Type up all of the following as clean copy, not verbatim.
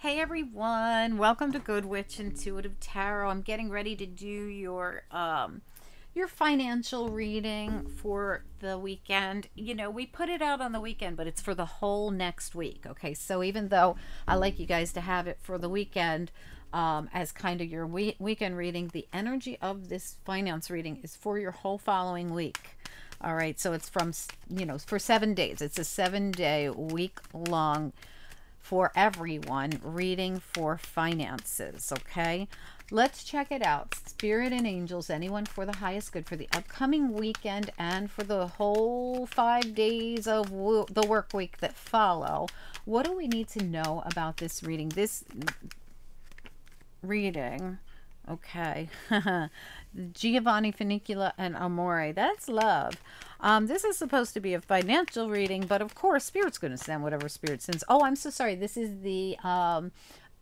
Hey everyone, welcome to Good Witch Intuitive Tarot. I'm getting ready to do your financial reading for the weekend. You know, we put it out on the weekend, but it's for the whole next week. Okay, so even though I like you guys to have it for the weekend as kind of your weekend reading, the energy of this finance reading is for your whole following week. All right, so it's from, for 7 days. It's a 7-day, week-long for everyone reading for finances. Okay, let's check it out. Spirit and angels, anyone for the highest good for the upcoming weekend and for the whole 5 days of the work week that follow. What do we need to know about this reading? Okay. Giovanni, Funicula, and Amore. That's love. This is supposed to be a financial reading, but of course, Spirit's going to send whatever Spirit sends. Oh, I'm so sorry. This is the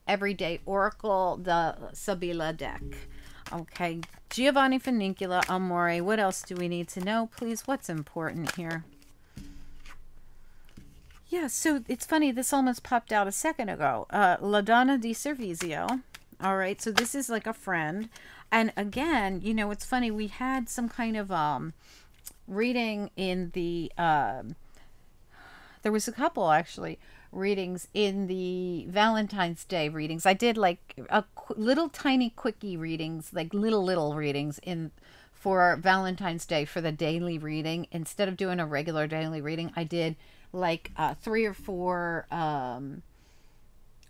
Everyday Oracle, the Sabila deck. Okay. Giovanni, Funicula, Amore. What else do we need to know, please? What's important here? Yeah, so it's funny. This almost popped out a second ago. La Donna di Servizio. All right, so this is like a friend. And again, you know, it's funny. We had some kind of reading in the, there was a couple actually readings in the Valentine's Day readings. I did like a little tiny quickie readings, like little readings for Valentine's Day for the daily reading. Instead of doing a regular daily reading, I did like 3 or 4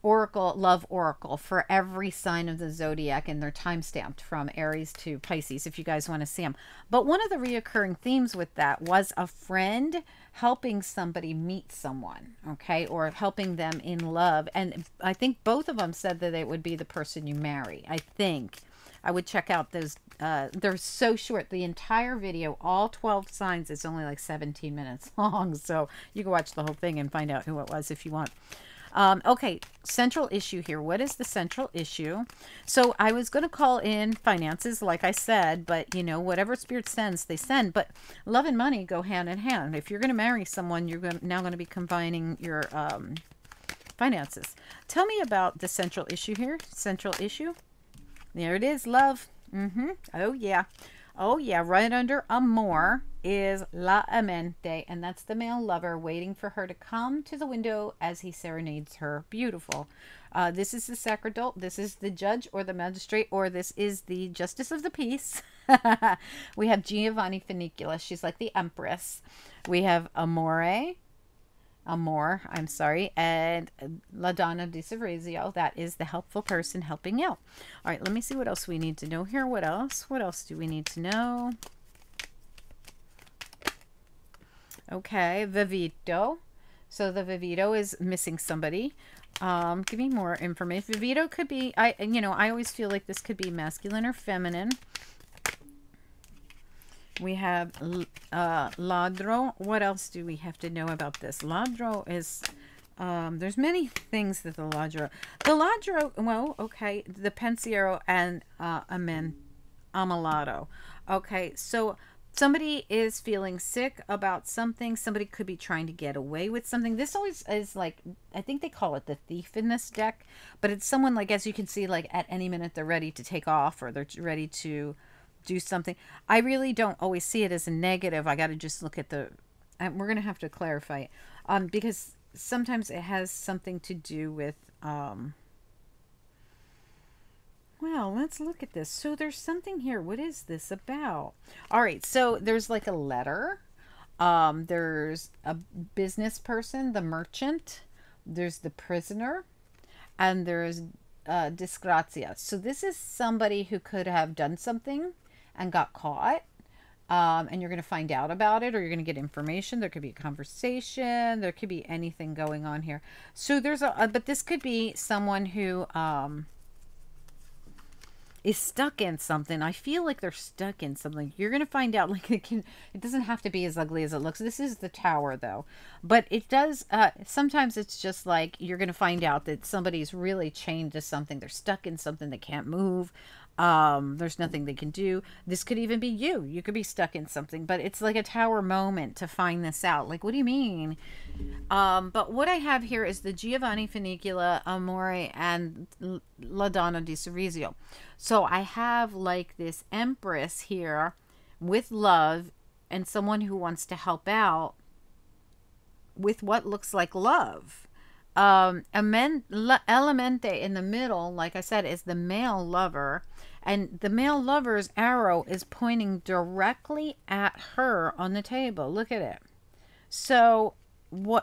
love oracle for every sign of the zodiac, and they're time stamped from Aries to Pisces if you guys want to see them. But one of the reoccurring themes with that was a friend helping somebody meet someone, okay, or helping them in love. And I think both of them said that it would be the person you marry. I think I would check out those. They're so short. The entire video, all 12 signs, is only like 17 minutes long, so you can watch the whole thing and find out who it was if you want. Okay, central issue here. What is the central issue? So I was going to call in finances, like I said, but, you know, whatever Spirit sends, they send. But love and money go hand in hand. If you're going to marry someone, you're now going to be combining your finances. Tell me about the central issue here. Central issue. There it is, love. Oh, yeah. Oh, yeah, right under Amor is La Amante, and that's the male lover waiting for her to come to the window as he serenades her. Beautiful. This is the sacerdote. This is the judge or the magistrate, or this is the justice of the peace. We have Giovanni Funicula. She's like the empress. We have Amor, I'm sorry, and La Donna di Servizio. That is the helpful person helping out. All right, let me see what else we need to know here. What else? What else do we need to know? Okay, Vivito. So the Vivito is missing somebody. Give me more information. Vivito could be, I always feel like this could be masculine or feminine. We have Ladro. What else do we have to know about this? Ladro is, there's many things that the Ladro, well, okay, the Pensiero and Amalado. Okay, so somebody is feeling sick about something. Somebody could be trying to get away with something. This always is like, I think they call it the thief in this deck, but it's someone like, as you can see, like at any minute they're ready to take off or they're ready to do something. I really don't always see it as a negative. I got to just look at the, we're going to have to clarify it, because sometimes it has something to do with, well, let's look at this. So there's something here. What is this about? All right. So there's like a letter. There's a business person, the merchant. There's the prisoner, and there's disgrazia. So this is somebody who could have done something and got caught, and you're going to find out about it, or you're going to get information. There could be a conversation. There could be anything going on here. So there's but this could be someone who is stuck in something. I feel like they're stuck in something. You're going to find out, like, it doesn't have to be as ugly as it looks. This is the Tower, though. But it does, sometimes it's just like, you're going to find out that somebody's really chained to something. They're stuck in something. They can't move. There's nothing they can do. This could even be you. You could be stuck in something, but it's like a tower moment to find this out. Like, what do you mean? But what I have here is the Giovanni Funicula, Amore, and La Donna di Sorrisio. So I have like this Empress here with love and someone who wants to help out with what looks like love. Elemente in the middle, like I said, is the male lover. And the male lover's arrow is pointing directly at her on the table. Look at it. So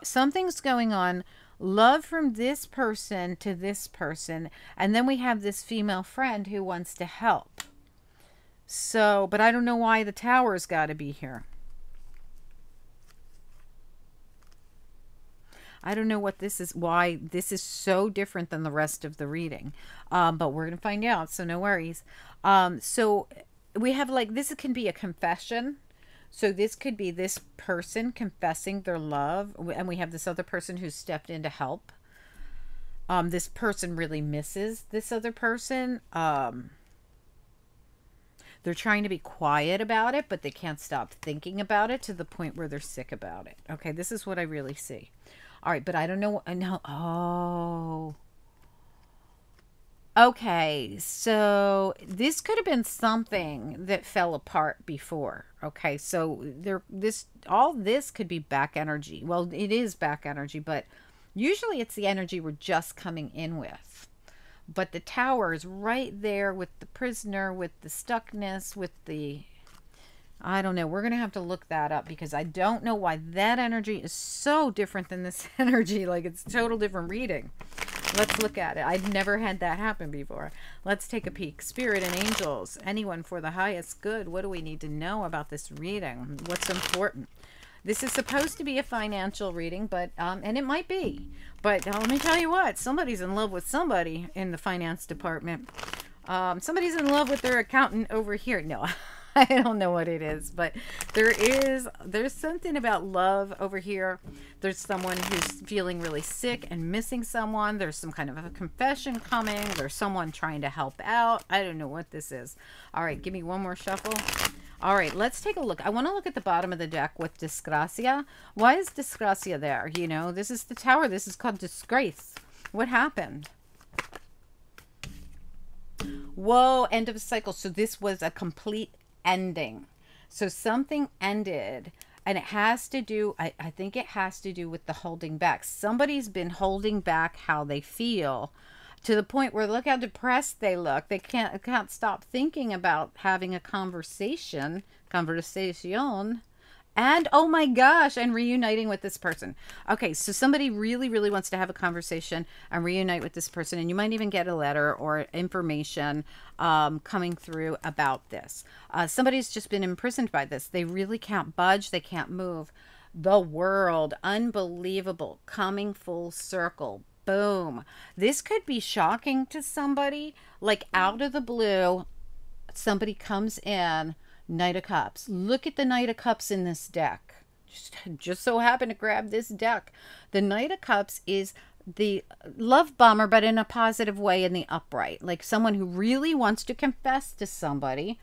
something's going on. Love from this person to this person. And then we have this female friend who wants to help. So, but I don't know why the tower's got to be here. I don't know what this is, why this is so different than the rest of the reading. But we're going to find out, so no worries. So we have like, this can be a confession. So this could be this person confessing their love. And we have this other person who's stepped in to help. This person really misses this other person. They're trying to be quiet about it, but they can't stop thinking about it to the point where they're sick about it. Okay, this is what I really see. All right, but I don't know. No. Oh. Okay, so this could have been something that fell apart before. Okay, so all this could be back energy. Well, it is back energy, but usually it's the energy we're just coming in with. But the tower is right there with the prisoner, with the stuckness, with the... I don't know. We're going to have to look that up because I don't know why that energy is so different than this energy. Like, it's a total different reading. Let's look at it. I've never had that happen before. Let's take a peek. Spirit and angels. Anyone for the highest good. What do we need to know about this reading? What's important? This is supposed to be a financial reading, but and it might be. But let me tell you what. Somebody's in love with somebody in the finance department. Somebody's in love with their accountant over here. No, I don't know what it is, but there's something about love over here. There's someone who's feeling really sick and missing someone. There's some kind of a confession coming. There's someone trying to help out. I don't know what this is. All right, give me one more shuffle. All right, let's take a look. I want to look at the bottom of the deck with Disgracia. Why is Disgracia there? You know, this is the tower. This is called disgrace. What happened? Whoa, end of a cycle. So this was a complete ending. So something ended, and it has to do, I think it has to do with the holding back. Somebody's been holding back how they feel to the point where look how depressed they look. They can't stop thinking about having a conversation, and oh my gosh, and reuniting with this person. Okay, so somebody really, really wants to have a conversation and reunite with this person, and you might even get a letter or information coming through about this. Somebody's just been imprisoned by this. They really can't budge. They can't move. The world, unbelievable, coming full circle. Boom. This could be shocking to somebody, like out of the blue, somebody comes in. Knight of Cups. Look at the Knight of Cups in this deck. Just so happened to grab this deck. The Knight of Cups is the love bomber, but in a positive way, in the upright. Like someone who really wants to confess to somebody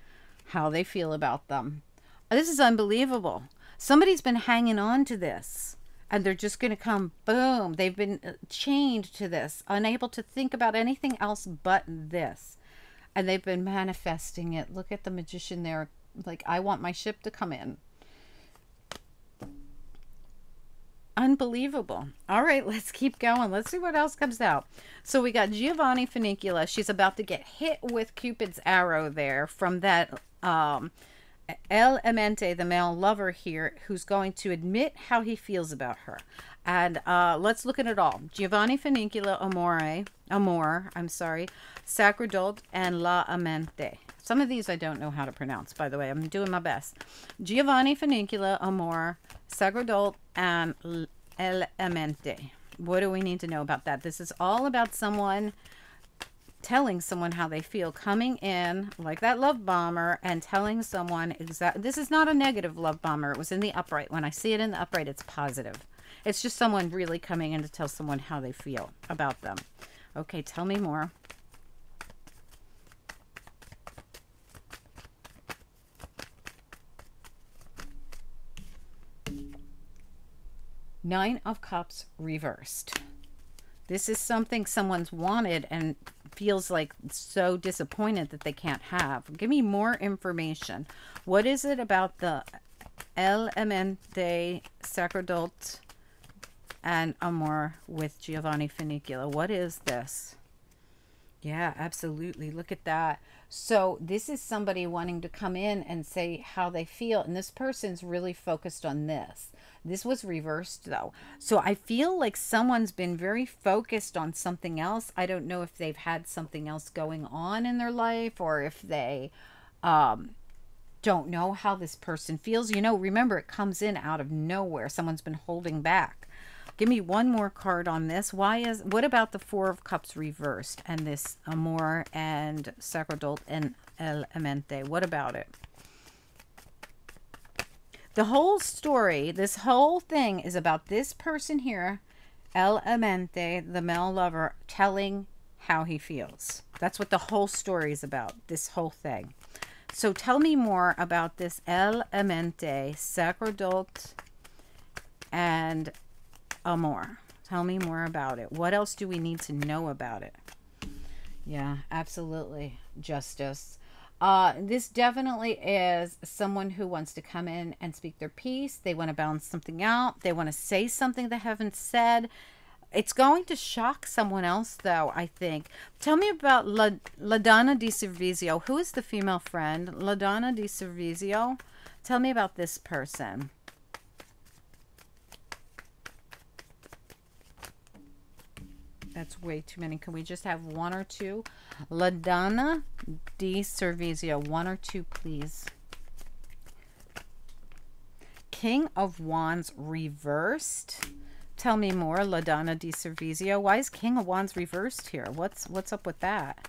how they feel about them. This is unbelievable. Somebody's been hanging on to this, and they're just going to come, boom. They've been chained to this, unable to think about anything else but this. And they've been manifesting it. Look at the magician there. Like, I want my ship to come in. Unbelievable. All right, let's keep going. Let's see what else comes out. So we got Giovanni Funicula. She's about to get hit with Cupid's arrow there from that El Amante, the male lover here, who's going to admit how he feels about her. And let's look at it all. Giovanni Funicula, Amor, Sacerdote, and La Amante. Some of these I don't know how to pronounce, by the way. I'm doing my best. Giovanni Funicula, Amor, Sacerdote, and El Amante. What do we need to know about that? This is all about someone telling someone how they feel, coming in like that love bomber and telling someone exactly. This is not a negative love bomber. It was in the upright. When I see it in the upright, it's positive. It's just someone really coming in to tell someone how they feel about them. Okay, tell me more. Nine of Cups reversed. This is something someone's wanted and feels like so disappointed that they can't have. Give me more information. What is it about the Elemente, Sacerdote, and Amor with Giovanni Funicula? What is this? Yeah, absolutely. Look at that. So this is somebody wanting to come in and say how they feel. And this person's really focused on this. This was reversed though. So I feel like someone's been very focused on something else. I don't know if they've had something else going on in their life, or if they don't know how this person feels. You know, remember, it comes in out of nowhere. Someone's been holding back. Give me one more card on this. What about the Four of Cups reversed and this Amor and Sacerdote and Elemente? What about it? The whole story, this whole thing is about this person here, Elemente, the male lover, telling how he feels. That's what the whole story is about, this whole thing. So tell me more about this Elemente, Sacerdote, and Amor. Tell me more about it. What else do we need to know about it? Yeah, absolutely. Justice. This definitely is someone who wants to come in and speak their piece. They want to balance something out. They want to say something they haven't said. It's going to shock someone else, though, I think. Tell me about La Donna di Servizio. Who is the female friend? La Donna di Servizio. Tell me about this person. That's way too many. Can we just have one or two? La Donna di Servizio. One or two, please. King of Wands reversed. Tell me more, La Donna di Servizio. Why is King of Wands reversed here? What's up with that?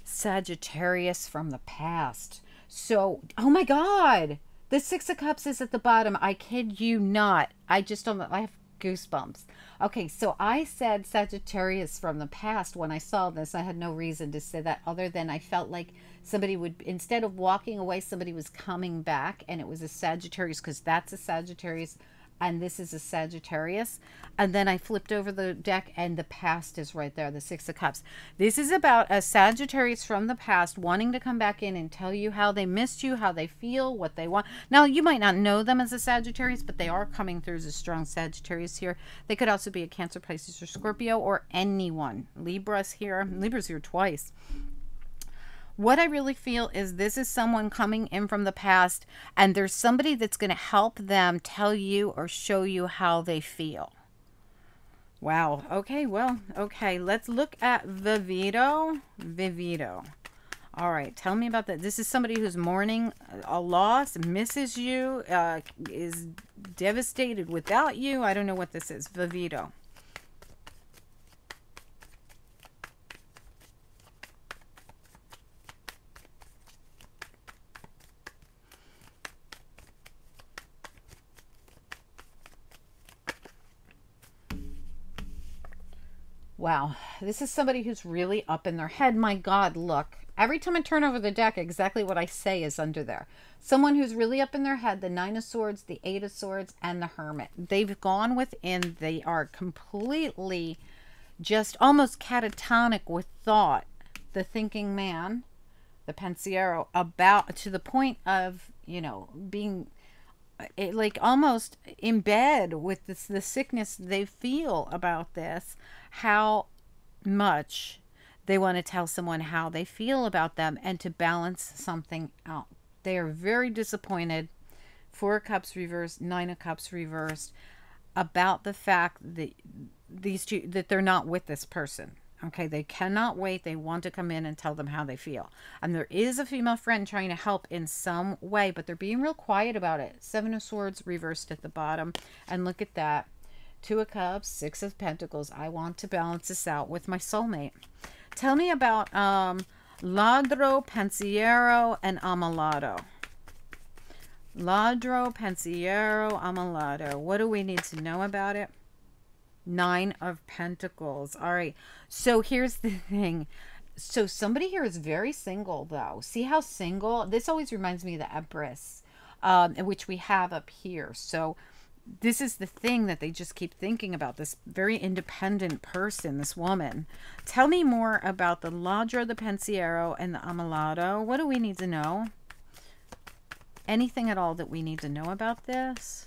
Sagittarius from the past. So, oh my God. The Six of Cups is at the bottom. I kid you not. I have goosebumps. Okay, so I said Sagittarius from the past when I saw this. I had no reason to say that other than I felt like somebody would, instead of walking away, somebody was coming back, and it was a Sagittarius, because that's a Sagittarius and this is a Sagittarius. And then I flipped over the deck and the past is right there, the Six of Cups. This is about a Sagittarius from the past wanting to come back in and tell you how they missed you, how they feel, what they want. Now, you might not know them as a Sagittarius, but they are coming through as a strong Sagittarius here. They could also be a Cancer, Pisces, or Scorpio, or anyone. Libra's here. Libra's here twice. What I really feel is this is someone coming in from the past, and there's somebody that's going to help them tell you or show you how they feel. Wow. Okay, well, okay. Let's look at Vivito. Vivito. All right. Tell me about that. This is somebody who's mourning a loss, misses you, is devastated without you. I don't know what this is. Vivito. Wow, this is somebody who's really up in their head. My God, look. Every time I turn over the deck, exactly what I say is under there. Someone who's really up in their head, the Nine of Swords, the Eight of Swords, and the Hermit. They've gone within. They are completely just almost catatonic with thought. The thinking man, the pensiero, about to the point of, you know, being like almost in bed with this, the sickness they feel about this, how much they want to tell someone how they feel about them and to balance something out. They are very disappointed. Four of Cups reversed, Nine of Cups reversed, about the fact that these two, that they're not with this person. Okay, they cannot wait. They want to come in and tell them how they feel. And there is a female friend trying to help in some way, but they're being real quiet about it. Seven of Swords reversed at the bottom. And look at that. Two of Cups, Six of Pentacles. I want to balance this out with my soulmate. Tell me about Ladro, Pensiero, and Amalado. Ladro, Pensiero, Amalado. What do we need to know about it? Nine of Pentacles. All right. So here's the thing. So somebody here is very single, though. See how single? This always reminds me of the Empress, which we have up here. So this is the thing that they just keep thinking about, this very independent person, this woman. Tell me more about the Ladro, the Pensiero, and the Ammalato. What do we need to know? Anything at all that we need to know about this?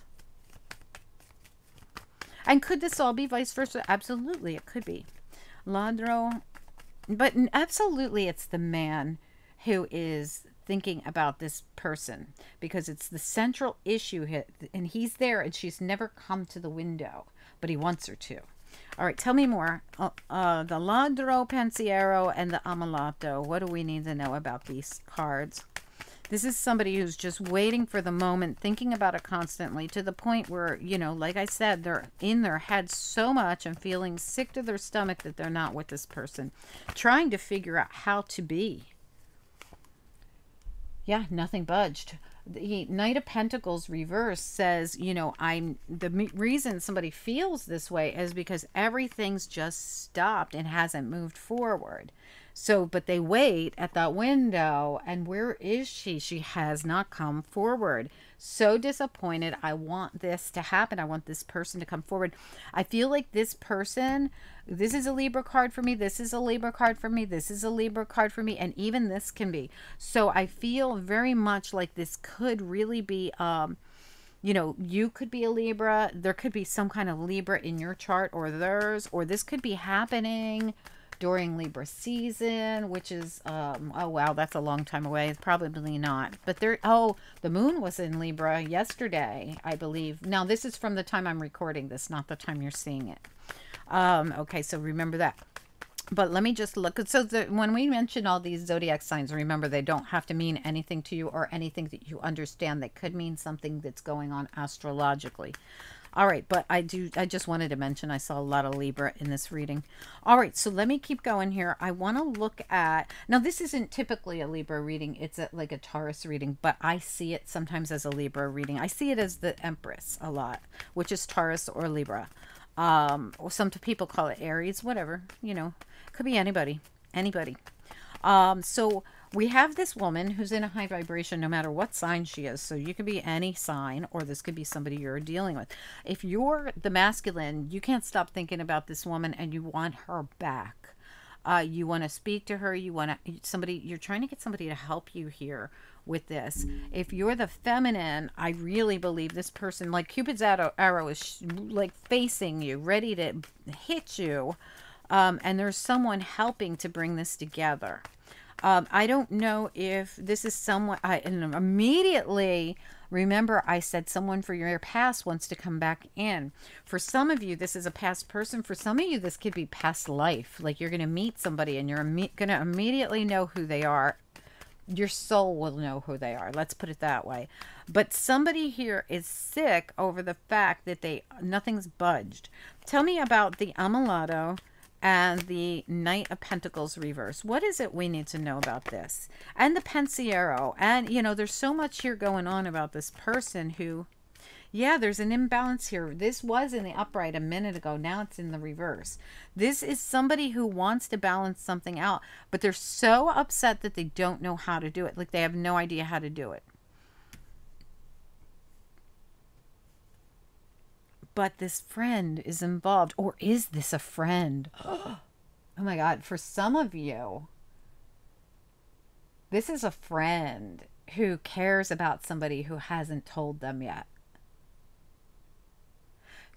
And could this all be vice versa? Absolutely, it could be. Ladro, but absolutely it's the man who is thinking about this person, because it's the central issue, and he's there and she's never come to the window, but he wants her to. All right, tell me more. The Ladro, Pensiero, and the Ammalato. What do we need to know about these cards? This is somebody who's just waiting for the moment, thinking about it constantly, to the point where, you know, like I said, they're in their head so much and feeling sick to their stomach that they're not with this person, trying to figure out how to be. Yeah, nothing budged. The Knight of Pentacles reverse says, you know, the reason somebody feels this way is because everything's just stopped and hasn't moved forward. So, but they wait at that window, and where is she? She has not come forward. So disappointed. I want this to happen. I want this person to come forward. I feel like this person, this is a Libra card for me. This is a Libra card for me. This is a Libra card for me. And even this can be. So I feel very much like this could really be, you know, you could be a Libra. There could be some kind of Libra in your chart or theirs, or this could be happening during Libra season, which is, oh wow, that's a long time away. It's probably not. But there, oh, the moon was in Libra yesterday, I believe. Now, this is from the time I'm recording this, not the time you're seeing it. Okay, so remember that. But let me just look. So when we mention all these zodiac signs, remember they don't have to mean anything to you or anything that you understand. They could mean something that's going on astrologically. All right, but I just wanted to mention I saw a lot of Libra in this reading. All right, so let me keep going here. I want to look at, now this isn't typically a Libra reading. It's like a Taurus reading, but I see it sometimes as a Libra reading. I see it as the Empress a lot, which is Taurus or Libra. Or some people call it Aries, whatever, you know, could be anybody. So we have this woman who's in a high vibration no matter what sign she is. So you could be any sign, or this could be somebody you're dealing with. If you're the masculine, you can't stop thinking about this woman and you want her back. You want to speak to her. You want to, you're trying to get somebody to help you here with this. If you're the feminine, I really believe this person, like Cupid's arrow is like facing you, ready to hit you. And there's someone helping to bring this together. I don't know if this is someone, and immediately remember I said someone for your past wants to come back in. For some of you, this is a past person. For some of you, this could be past life. Like you're going to meet somebody and you're going to immediately know who they are. Your soul will know who they are. Let's put it that way. But somebody here is sick over the fact that nothing's budged. Tell me about the Ammalato and the Knight of Pentacles reverse. What is it we need to know about this? And the Pensiero. And, you know, there's so much here going on about this person who, yeah, there's an imbalance here. This was in the upright a minute ago. Now it's in the reverse. This is somebody who wants to balance something out, but they're so upset that they don't know how to do it. Like they have no idea how to do it. But this friend is involved. Or is this a friend? Oh my God. For some of you, this is a friend who cares about somebody who hasn't told them yet.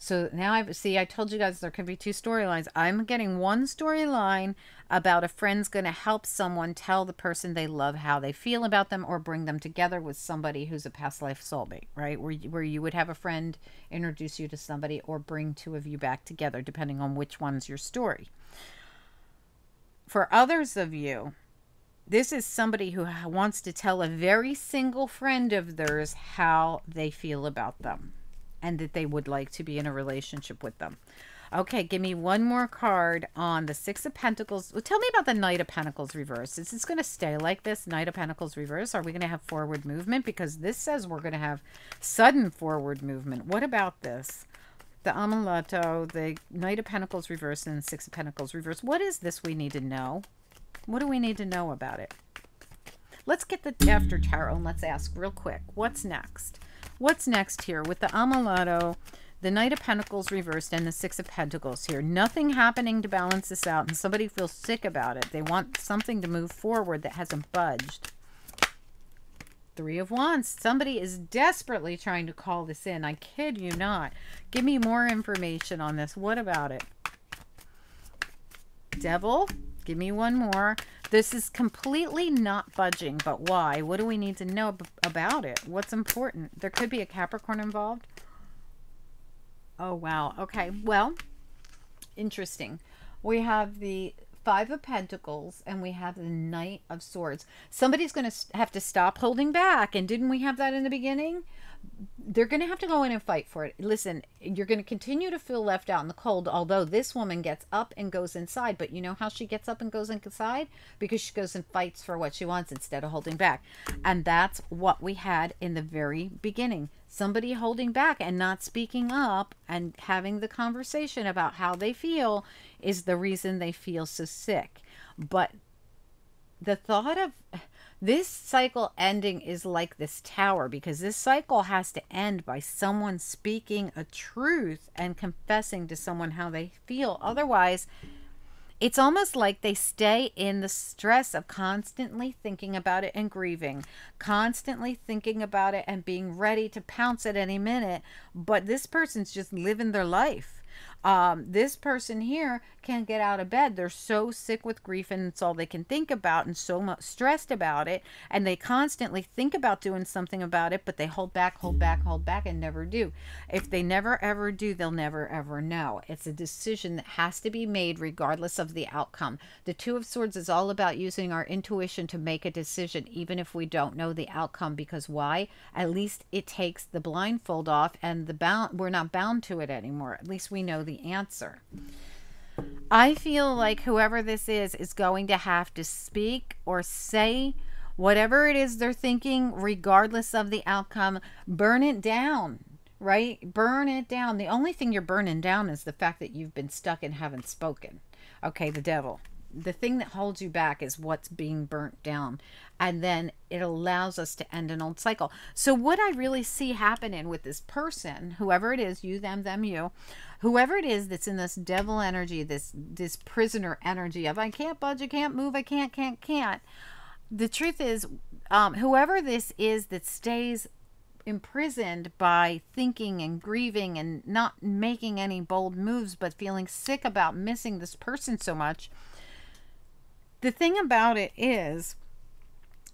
So now I told you guys there could be two storylines. I'm getting one storyline about a friend's going to help someone tell the person they love how they feel about them, or bring them together with somebody who's a past life soulmate, right? Where you would have a friend introduce you to somebody or bring two of you back together, depending on which one's your story. For others of you, this is somebody who wants to tell a very single friend of theirs how they feel about them, and that they would like to be in a relationship with them. Okay, give me one more card on the Six of Pentacles. Well, tell me about the Knight of Pentacles reverse. Is this going to stay like this, Knight of Pentacles reverse? Are we going to have forward movement? Because this says we're going to have sudden forward movement. What about this? The Ammalato, the Knight of Pentacles reverse, and the Six of Pentacles reverse. What is this we need to know? What do we need to know about it? Let's get the after tarot and let's ask real quick. What's next? What's next here with the Amuleto, the Knight of Pentacles reversed, and the Six of Pentacles here? Nothing happening to balance this out, and somebody feels sick about it. They want something to move forward that hasn't budged. Three of Wands. Somebody is desperately trying to call this in. I kid you not. Give me more information on this. What about it? Devil. Give me one more. This is completely not budging, but why? What do we need to know about it? What's important? There could be a Capricorn involved. Oh, wow. Okay. Well, interesting. We have the Five of Pentacles and we have the Knight of Swords. Somebody's going to have to stop holding back. And didn't we have that in the beginning? They're going to have to go in and fight for it. Listen, you're going to continue to feel left out in the cold, although this woman gets up and goes inside. But you know how she gets up and goes inside? Because she goes and fights for what she wants instead of holding back. And that's what we had in the very beginning. Somebody holding back and not speaking up and having the conversation about how they feel is the reason they feel so sick. But the thought of this cycle ending is like this tower, because this cycle has to end by someone speaking a truth and confessing to someone how they feel. Otherwise, it's almost like they stay in the stress of constantly thinking about it and grieving, constantly thinking about it and being ready to pounce at any minute. But this person's just living their life. This person here can't get out of bed. They're so sick with grief and it's all they can think about and so much stressed about it. And they constantly think about doing something about it, but they hold back, hold back, hold back and never do. If they never ever do, they'll never ever know. It's a decision that has to be made regardless of the outcome. The Two of Swords is all about using our intuition to make a decision, even if we don't know the outcome. Because why? At least it takes the blindfold off and we're not bound to it anymore. At least we know the answer. I feel like whoever this is going to have to speak or say whatever it is they're thinking, regardless of the outcome. Burn it down, right? Burn it down. The only thing you're burning down is the fact that you've been stuck and haven't spoken. Okay, the devil. The thing that holds you back is what's being burnt down. And then it allows us to end an old cycle. So what I really see happening with this person, whoever it is, you, them, you, whoever it is that's in this devil energy, this prisoner energy of I can't budge, I can't move, I can't. The truth is, whoever this is that stays imprisoned by thinking and grieving and not making any bold moves, but feeling sick about missing this person so much, the thing about it is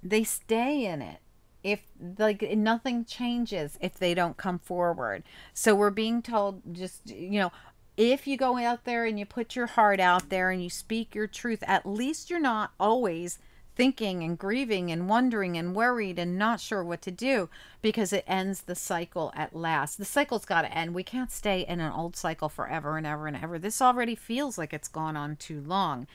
they stay in it. If like nothing changes if they don't come forward. So we're being told, just, you know, if you go out there and you put your heart out there and you speak your truth, at least you're not always thinking and grieving and wondering and worried and not sure what to do, because it ends the cycle at last. The cycle's got to end. We can't stay in an old cycle forever and ever and ever. This already feels like it's gone on too long.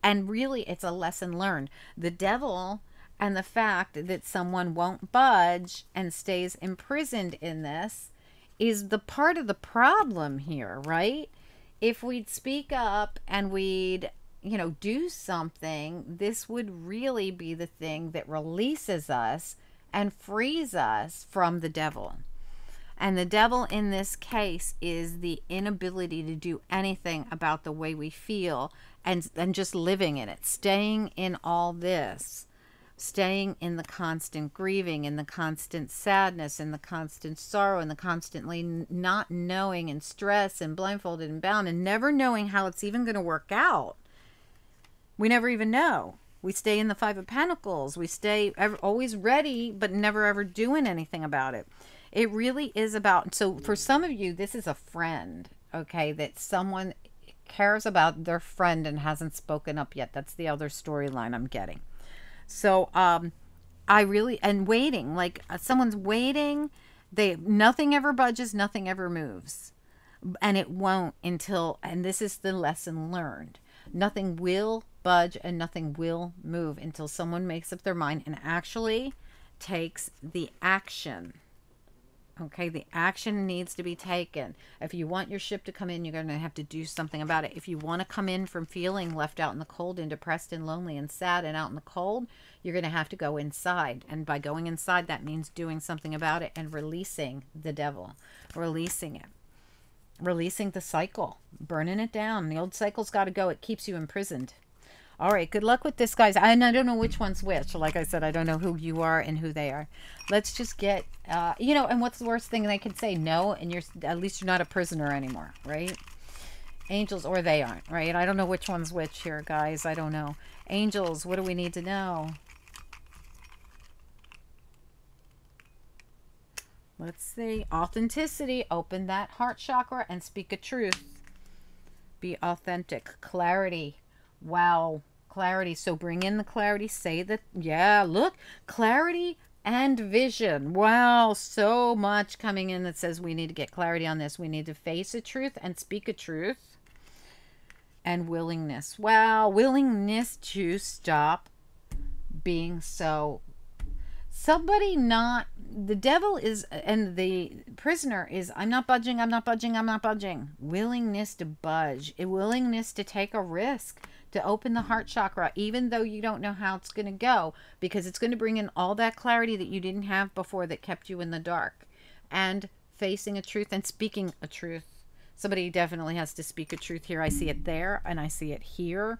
And really, it's a lesson learned. The devil and the fact that someone won't budge and stays imprisoned in this is the part of the problem here, right? If we'd speak up and we'd, you know, do something, this would really be the thing that releases us and frees us from the devil. And the devil in this case is the inability to do anything about the way we feel and just living in it, staying in all this, staying in the constant grieving, in the constant sadness, in the constant sorrow, and the constantly not knowing and stress and blindfolded and bound and never knowing how it's even going to work out. We never even know. We stay in the Five of Pentacles. We stay always ready, but never ever doing anything about it. It really is about, so for some of you, this is a friend, okay, that someone cares about their friend and hasn't spoken up yet. That's the other storyline I'm getting. So I really, and waiting, like someone's waiting, nothing ever budges, nothing ever moves. And it won't until, and this is the lesson learned, nothing will budge and nothing will move until someone makes up their mind and actually takes the action. Okay, the action needs to be taken. If you want your ship to come in, you're going to have to do something about it. If you want to come in from feeling left out in the cold and depressed and lonely and sad and out in the cold, you're going to have to go inside. And by going inside, that means doing something about it and releasing the devil, releasing it, releasing the cycle, burning it down. The old cycle's got to go. It keeps you imprisoned. All right, good luck with this, guys. And I don't know which one's which. Like I said, I don't know who you are and who they are. Let's just get, you know, and what's the worst thing they can say? No, and at least you're not a prisoner anymore, right? Angels, or they aren't, right? I don't know which one's which here, guys. I don't know. Angels, what do we need to know? Let's see. Authenticity. Open that heart chakra and speak a truth. Be authentic. Clarity. Wow. Clarity. So bring in the clarity. Say that. Yeah, look. Clarity and vision. Wow. So much coming in that says we need to get clarity on this. We need to face a truth and speak a truth. And willingness. Wow. Willingness to stop being so... Somebody not... The devil is... And the prisoner is, I'm not budging, I'm not budging, I'm not budging. Willingness to budge. A willingness to take a risk. To open the heart chakra, even though you don't know how it's going to go, because it's going to bring in all that clarity that you didn't have before that kept you in the dark. And facing a truth and speaking a truth. Somebody definitely has to speak a truth here. I see it there and I see it here.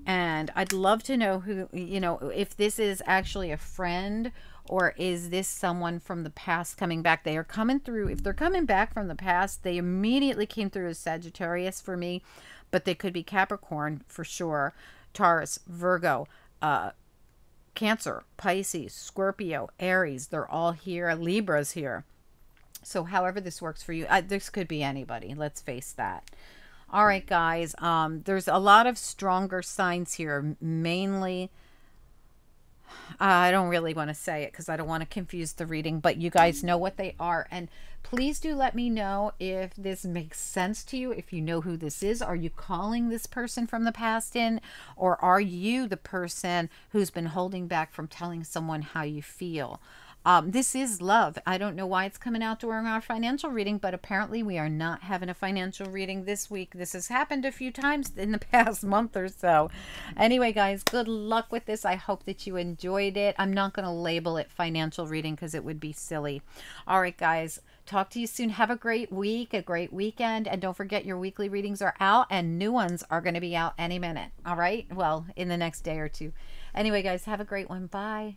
And I'd love to know who, you know, if this is actually a friend or is this someone from the past coming back. They are coming through. If they're coming back from the past, they immediately came through as Sagittarius for me. But they could be Capricorn for sure, Taurus, Virgo, Cancer, Pisces, Scorpio, Aries. They're all here. Libra's here. So however this works for you, this could be anybody. Let's face that. All right, guys. There's a lot of stronger signs here, mainly... I don't really want to say it because I don't want to confuse the reading, but you guys know what they are. And please do let me know if this makes sense to you, if you know who this is. Are you calling this person from the past in, or are you the person who's been holding back from telling someone how you feel? This is love. I don't know why it's coming out during our financial reading, but apparently we are not having a financial reading this week. This has happened a few times in the past month or so. Anyway, guys, good luck with this. I hope that you enjoyed it. I'm not going to label it financial reading because it would be silly. All right, guys, talk to you soon. Have a great week, a great weekend. And don't forget your weekly readings are out and new ones are going to be out any minute. All right. Well, in the next day or two. Anyway, guys, have a great one. Bye.